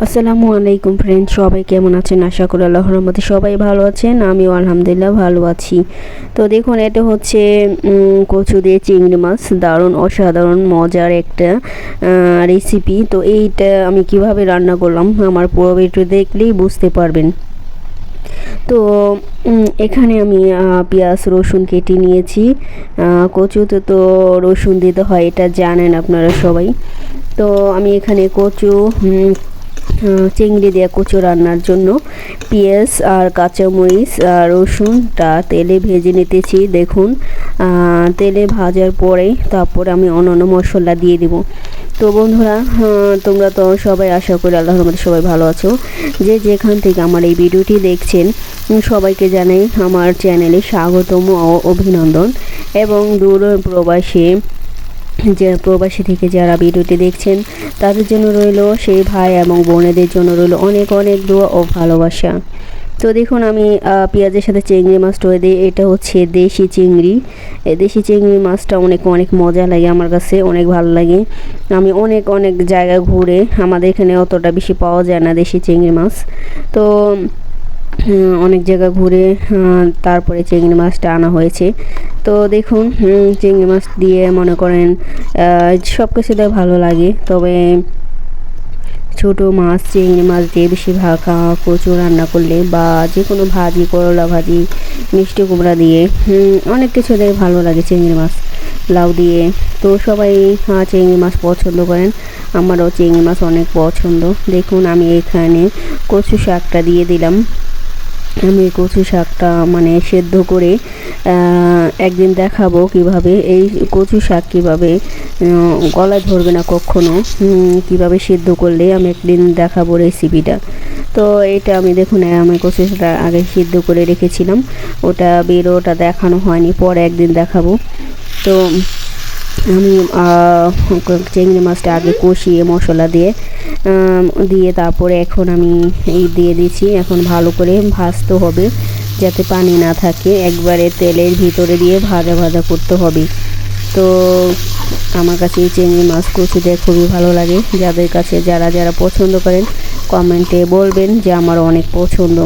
আসসালামু আলাইকুম ফ্রেন্ড, সবাই কেমন আছেন? আশা করি আল্লাহর রহমতে সবাই ভালো আছেন। আমিও আলহামদুলিল্লাহ ভালো আছি। তো দেখুন, এটা হচ্ছে কচু দিয়ে চিংড়ি মাছ, দারুণ অসাধারণ মজার একটা রেসিপি। তো এইটা আমি কিভাবে রান্না করলাম আমার পুরো ভিডিও দেখলেই বুঝতে পারবেন। তো এখানে আমি পেঁয়াজ রসুন কেটে নিয়েছি। কচুতে তো রসুন দিতে হয়, এটা জানেন আপনারা সবাই। তো আমি এখানে কচু চিংড়ি দিয়ে কচু রান্নার জন্য পেঁয়াজ আর কাঁচামরিচ আর রসুনটা তেলে ভেজে নিতেছি। দেখুন, তেলে ভাজার পরে তারপরে আমি অন্যান্য মশলা দিয়ে দিব। তো বন্ধুরা, তোমরা তো সবাই আশা করি আল্লাহর রহমতে সবাই ভালো আছো। যে যেখান থেকে আমার এই ভিডিওটি দেখছেন সবাইকে জানাই আমার চ্যানেলে স্বাগতম ও অভিনন্দন। এবং দূর প্রবাসী থেকে যারা ভিডিওটি দেখছেন তাদের জন্য রইল, সেই ভাই এবং বোনেদের জন্য রইল অনেক অনেক দোয়া ও ভালোবাসা। তো দেখুন, আমি পেঁয়াজের সাথে চিংড়ি মাছটা দিই। এটা হচ্ছে দেশি চিংড়ি। এই দেশি চিংড়ি মাছটা অনেক অনেক মজা লাগে, আমার কাছে অনেক ভালো লাগে। আমি অনেক অনেক জায়গায় ঘুরে, আমাদের এখানে অতটা বেশি পাওয়া যায় না দেশি চিংড়ি মাছ। তো অনেক জায়গা ঘুরে তারপরে চিংড়ি মাছটা আনা হয়েছে। তো দেখুন, চিংড়ি মাছ দিয়ে মনে করেন সব কিছুটাই ভালো লাগে, তবে ছোটো মাছ চিংড়ি মাছ দিয়ে বেশিরভাগ কচু রান্না করলে বা যে কোনো ভাজি, করলা ভাজি, মিষ্টি কুমড়া দিয়ে অনেক কিছু দিয়ে ভালো লাগে, চিংড়ি মাছ লাউ দিয়ে। তো সবাই চিংড়ি মাছ পছন্দ করেন, আমারও চিংড়ি মাছ অনেক পছন্দ। দেখুন, আমি এখানে কচু শাকটা দিয়ে দিলাম। আমি কচু শাকটা মানে সেদ্ধ করে একদিন দেখাবো কিভাবে এই কচু শাক কিভাবে গলায় ধরবে না কখনো, কিভাবে সেদ্ধ করলে আমি একদিন দেখাবো রেসিপিটা। তো এটা আমি দেখুন, আমি কচু শাকটা আগে সেদ্ধ করে রেখেছিলাম, ওটা দেখানো হয়নি, পরে একদিন দেখাবো। তো আমি চিংড়ি মাছটা আগে কষিয়ে মশলা দিয়ে তারপরে এখন আমি এই দিয়ে দিচ্ছি। এখন ভালো করে ভাজতে হবে যাতে পানি না থাকে, একবারে তেলের ভিতরে দিয়ে ভাজা ভাজা করতে হবে। তো আমার কাছে এই চিংড়ি মাছ কচু দিয়ে খুবই ভালো লাগে। যাদের কাছে যারা যারা পছন্দ করেন কমেন্টে বলবেন যে আমার অনেক পছন্দ।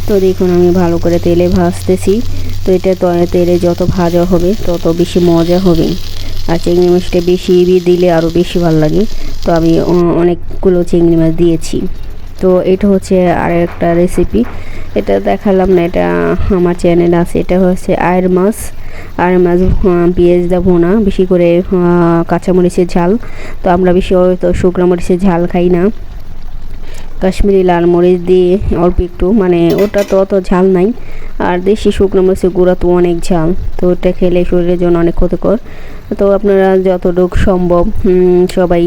তো দেখুন, আমি ভালো করে তেলে ভাজতেছি। তো এটা তেলে যত ভাজা হবে তত বেশি মজা হবে, আর চিংড়ি মাছটা বেশি দিলে আরও বেশি ভালো লাগে। তো আমি অনেকগুলো চিংড়ি মাছ দিয়েছি। তো এটা হচ্ছে আরেকটা রেসিপি, এটা দেখালাম না, এটা আমার চ্যানেলে আছে। এটা হচ্ছে আয়ের মাছ পেঁয়াজ দা ভুনা, বেশি করে কাঁচামরিচের ঝাল। তো আমরা বেশি তো শুকনো মরিচের ঝাল খাই না, কাশ্মীরি লাল মরিচ দিয়ে অল্প একটু, মানে ওটা তো অত ঝাল নাই। আর দেশি শুকনো মরিচের গুঁড়া তো অনেক ঝাল, তো ওটা খেলে শরীরের জন্য অনেক ক্ষতিকর। তো আপনারা যতটুকু সম্ভব সবাই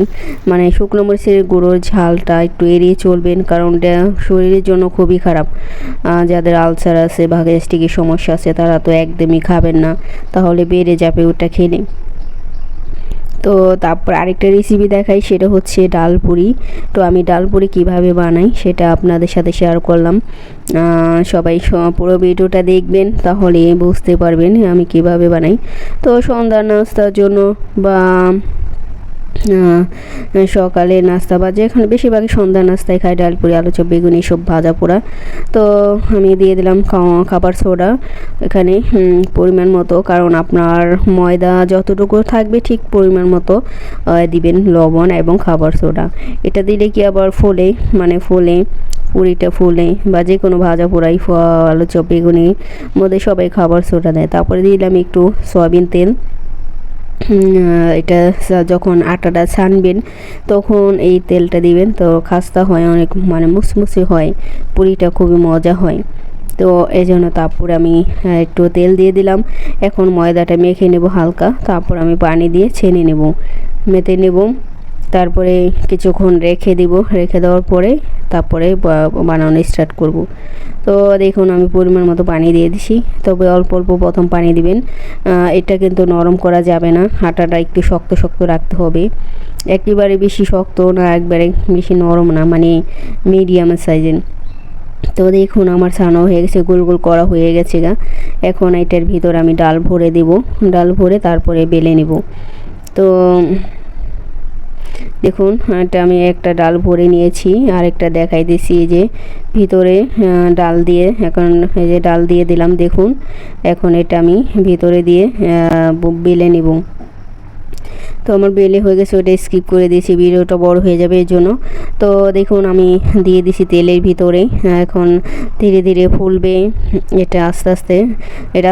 মানে শুকনো মরিচের গুঁড়োর ঝালটা একটু এড়িয়ে চলবেন, কারণ এটা শরীরের জন্য খুবই খারাপ। যাদের আলসার আছে বা গ্যাস্ট্রিকের সমস্যা আছে তারা তো একদমই খাবেন না, তাহলে বেড়ে যাবে ওটা খেলে। তো তারপর আরেকটা রেসিপি দেখাই, সেটা হচ্ছে ডাল পুরি। তো আমি ডাল পুরি কীভাবে বানাই সেটা আপনাদের সাথে শেয়ার করলাম। সবাই পুরো ভিডিওটা দেখবেন, তাহলে বুঝতে পারবেন আমি কিভাবে বানাই। তো সন্ধ্যার নাস্তার জন্য বা সকালে নাস্তা বা যেখানে বেশিরভাগই সন্ধ্যা নাস্তায় খাই ডাল পুরি, আলু চপ, বেগুন, সব ভাজা পোড়া। তো আমি দিয়ে দিলাম খাবার সোডা এখানে পরিমাণ মতো, কারণ আপনার ময়দা যতটুকু থাকবে ঠিক পরিমাণ মতো দিবেন লবণ এবং খাবার সোডা। এটা দিলে কি আবার ফোলে, মানে পুরিটা ফুলে, বা যে কোনো ভাজা পোড়াই আলু চপ বেগুনির মধ্যে সবাই খাবার সোডা দেয়। তারপরে দিলাম একটু সয়াবিন তেল। এটা যখন আটাটা ছানবেন তখন এই তেলটা দিবেন, তো খাস্তা হয় অনেক, মানে মুসমুসে হয়, পুরিটা খুবই মজা হয়। তো এই জন্য তারপর আমি একটু তেল দিয়ে দিলাম। এখন ময়দাটা মেখে নেব হালকা, তারপর আমি পানি দিয়ে ছেনে নেব, মেখে নেব। তারপরে কিছুক্ষণ রেখে দেওয়ার পরে তারপরে বানানো স্টার্ট করব। তো দেখুন, আমি পরিমাণ মতো পানি দিয়ে দিছি, তবে অল্প অল্প প্রথম পানি দিবেন। এটা কিন্তু নরম করা যাবে না, আটাটা একটু শক্ত শক্ত রাখতে হবে, একেবারে বেশি শক্ত না একবারে বেশি নরম না, মানে মিডিয়াম সাইজের। তো দেখুন, আমার ছানাও হয়ে গেছে, গোল গোল করা হয়ে গেছে গা। এখন এটার ভিতর আমি ডাল ভরে দেব, ডাল ভরে তারপরে বেলে নেব। তো দেখুন এটা আমি একটা ডাল ভরে নিয়েছি, আর একটা দেখাই দিছি এই যে ভিতরে ডাল দিয়ে, এখন এই যে ডাল দিয়ে দিলাম। দেখুন এখন এটা আমি ভিতরে দিয়ে বেলে নিব। তো আমার বেলে হয়ে গেছে, ওটা স্কিপ করে দিয়েছি, ভিডিওটা বড় হয়ে যাবে এর জন্য। তো দেখুন আমি দিয়ে দিছি তেলের ভিতরে, এখন ধীরে ধীরে ফুলবে। এটা আস্তে আস্তে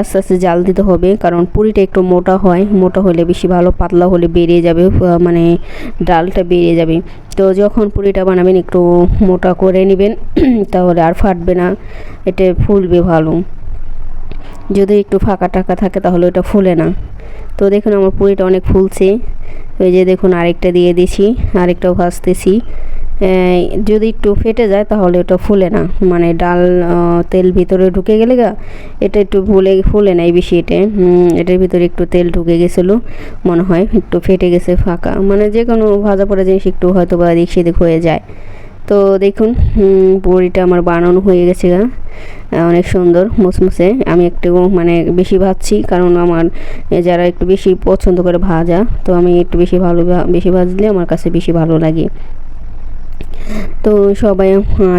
আস্তে আস্তে জাল দিতে হবে, কারণ পুরিটা একটু মোটা হয়, মোটা হলে বেশি ভালো, পাতলা হলে বেরিয়ে যাবে, মানে ডালটা বেরিয়ে যাবে। তো যখন পুরিটা বানাবেন একটু মোটা করে নেবেন, তাহলে আর ফাটবে না, এটা ফুলবে ভালো। যদি একটু ফাঁকা টাকা থাকে তাহলে ওটা ফুলে না। তো দেখুন আমার পুরিটা অনেক ফুলছে। ওই যে দেখুন আরেকটা দিয়ে দিছি, আরেকটাও ভাজতেছি। যদি একটু ফেটে যায় তাহলে ওটা ফুলে না, মানে ডাল তেল ভিতরে ঢুকে গেলে এটা একটু ফুলে নাই বেশি। এটার ভিতরে একটু তেল ঢুকে গেছিলো মনে হয়, একটু ফেটে গেছে, ফাঁকা, মানে যে কোনো ভাজা পোড়া জিনিস একটু হয়তো বা এদিক সেদিক হয়ে যায়। তো দেখুন বড়িটা আমার বানানো হয়ে গেছে অনেক সুন্দর মুসমুসে। আমি একটু মানে বেশি ভাজছি, কারণ আমার যারা একটু বেশি পছন্দ করে ভাজা, তো আমি একটু বেশি ভাজলে আমার কাছে বেশি ভালো লাগে। তো সবাই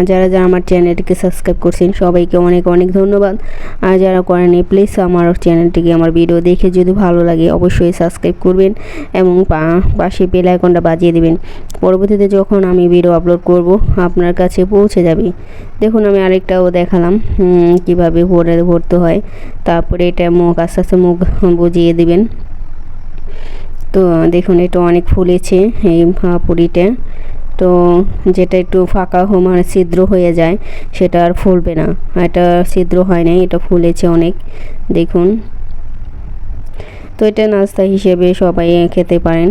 যারা যারা আমার চ্যানেলটিকে সাবস্ক্রাইব করছেন সবাইকে অনেক অনেক ধন্যবাদ। আর যারা করেনি প্লিজ আমার চ্যানেলটিকে, আমার ভিডিও দেখে যদি ভালো লাগে অবশ্যই সাবস্ক্রাইব করবেন এবং পাশে বেল আইকনটা বাজিয়ে দেবেন। পরবর্তীতে যখন আমি ভিডিও আপলোড করব আপনার কাছে পৌঁছে যাবে। দেখুন আমি আরেকটাও দেখালাম কিভাবে ভরতে হয়। তারপরে এটা মুখ আস্তে আস্তে মুখ বুঝিয়ে দেবেন। তো দেখুন এটা অনেক ফুলেছে এই পুরিটা। তো যেটা একটু ফাঁকা মানে ছিদ্র হয়ে যায় সেটা আর ফুলবে না, এটা ছিদ্র হয় নাই, এটা ফুলেছে অনেক। দেখুন তো এটা নাস্তা হিসেবে সবাই খেতে পারেন।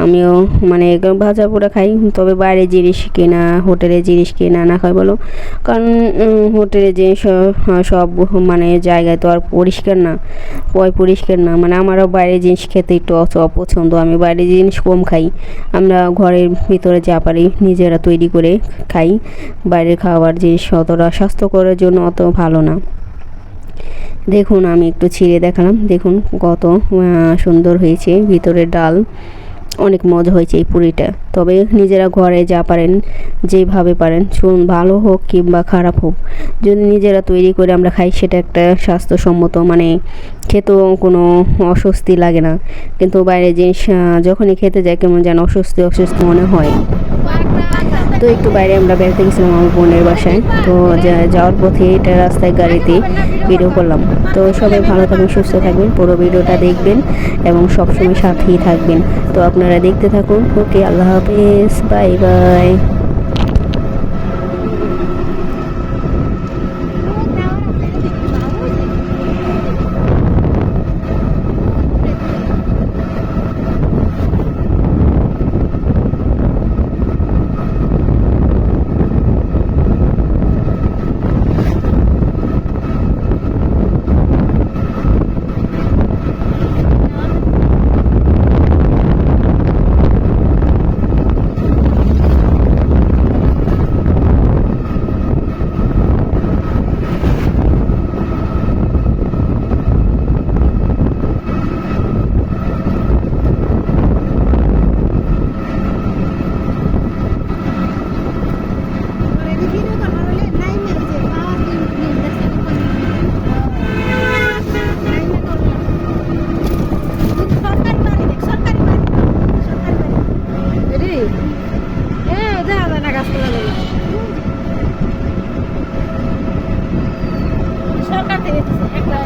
আমিও মানে ভাজা পোড়া খাই, তবে বাইরে জিনিস কেনা, হোটেলে জিনিস কেনা না খাই বলো, কারণ হোটেলে জিনিস সব মানে জায়গায় তো আর পরিষ্কার না, পরিষ্কার না, মানে আমারও বাইরের জিনিস খেতে একটু অপছন্দ, আমি বাইরের জিনিস কম খাই। আমরা ঘরের ভিতরে যা পারি নিজেরা তৈরি করে খাই। বাইরের খাবার জিনিস অতটা স্বাস্থ্যকরের জন্য অত ভালো না। দেখুন আমি একটু ছিঁড়ে দেখালাম, দেখুন কত সুন্দর হয়েছে, ভিতরে ডাল, অনেক মজা হয়েছে এই পুরিটা। তবে নিজেরা ঘরে যা পারেন, যেভাবে পারেন, ভালো হোক কিংবা খারাপ হোক, যদি নিজেরা তৈরি করে আমরা খাই সেটা একটা স্বাস্থ্যসম্মত, মানে খেতেও কোনো অস্বস্তি লাগে না। কিন্তু বাইরের জিনিস যখনই খেতে যায় কেমন যেন অস্বস্তি মনে হয়। তো একটু বাইরে আমরা বেড়াতে গেছিলাম আমার বোনের বাসায়, তো যাওয়ার পথে এটা রাস্তায় গাড়িতে ভিডিও করলাম। তো সবাই ভালো থাকবেন, সুস্থ থাকবেন, পুরো ভিডিওটা দেখবেন এবং সবসময় সাথেই থাকবেন। তো আপনারা দেখতে থাকুন। ওকে, আল্লাহ হাফেজ, বাই বাই। সরকার থেকে একটা